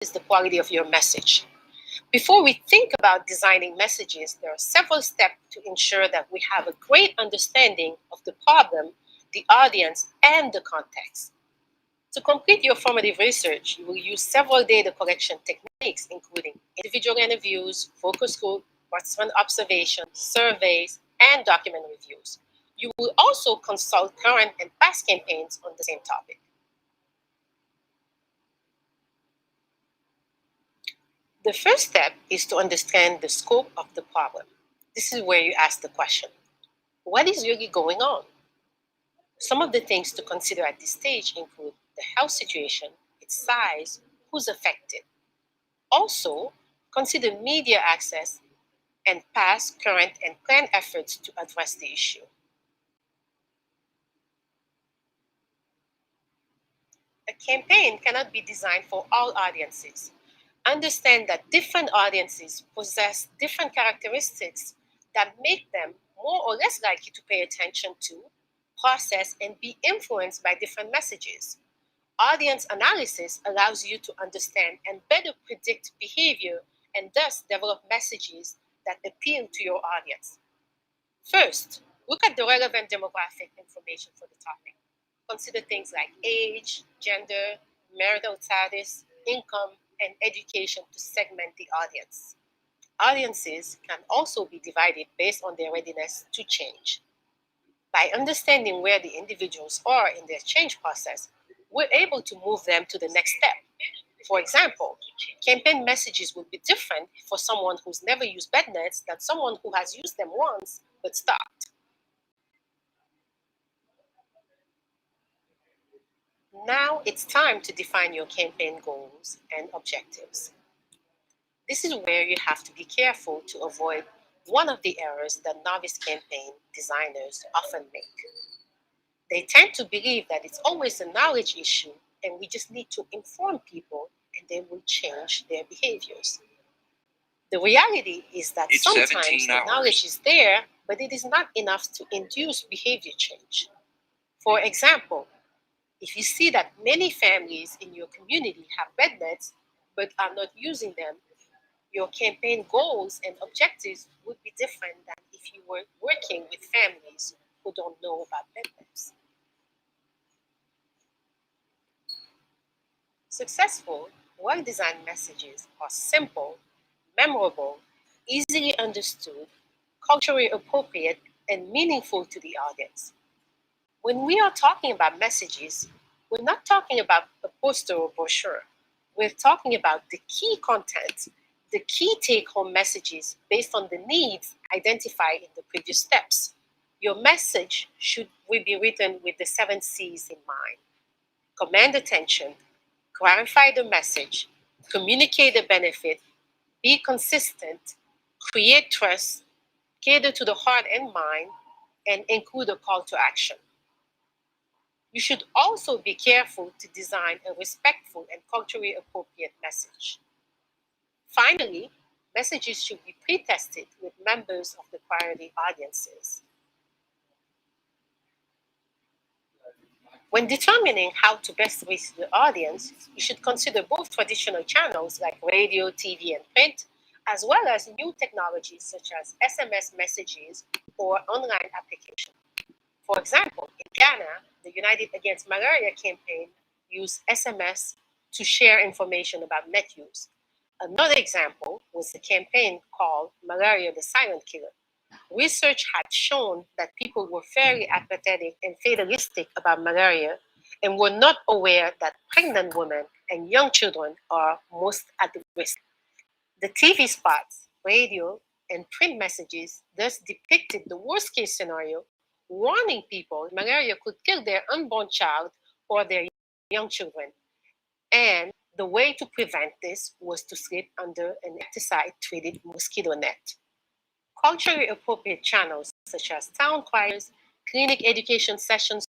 is the quality of your message. Before we think about designing messages, there are several steps to ensure that we have a great understanding of the problem, the audience, and the context. To complete your formative research, you will use several data collection techniques, including individual interviews, focus group, participant observations, surveys, and document reviews. You will also consult current and past campaigns on the same topic. The first step is to understand the scope of the problem. This is where you ask the question, what is really going on? Some of the things to consider at this stage include the health situation, its size, who's affected. Also, consider media access and past, current, and planned efforts to address the issue. A campaign cannot be designed for all audiences. Understand that different audiences possess different characteristics that make them more or less likely to pay attention to, process, and be influenced by different messages. Audience analysis allows you to understand and better predict behavior and thus develop messages that appeal to your audience. First, look at the relevant demographic information for the topic. Consider things like age, gender, marital status, income, and education to segment the audience. Audiences can also be divided based on their readiness to change. By understanding where the individuals are in their change process, we're able to move them to the next step. For example, campaign messages would be different for someone who's never used bed nets than someone who has used them once but stopped. Now it's time to define your campaign goals and objectives. This is where you have to be careful to avoid one of the errors that novice campaign designers often make. They tend to believe that it's always a knowledge issue and we just need to inform people and they will change their behaviors. The reality is that It's sometimes 17 the hours. knowledge is there, but it is not enough to induce behavior change. For example, if you see that many families in your community have bed nets but are not using them, your campaign goals and objectives would be different than if you were working with families who don't know about bed nets. Successful, well designed messages are simple, memorable, easily understood, culturally appropriate, and meaningful to the audience. When we are talking about messages, we're not talking about a poster or brochure. We're talking about the key content, the key take home messages based on the needs identified in the previous steps. Your message should be written with the 7 C's in mind: command attention, clarify the message, communicate the benefit, be consistent, create trust, cater to the heart and mind, and include a call to action. You should also be careful to design a respectful and culturally appropriate message. Finally, messages should be pre-tested with members of the priority audiences. When determining how to best reach the audience, you should consider both traditional channels like radio, TV, and print, as well as new technologies such as SMS messages or online applications. For example, in Ghana, the United Against Malaria campaign used SMS to share information about net use. Another example was the campaign called Malaria the Silent Killer. Research had shown that people were fairly apathetic and fatalistic about malaria and were not aware that pregnant women and young children are most at risk. The TV spots, radio, and print messages thus depicted the worst case scenario, warning people malaria could kill their unborn child or their young children. And the way to prevent this was to sleep under an insecticide treated mosquito net. Culturally appropriate channels such as town criers, clinic education sessions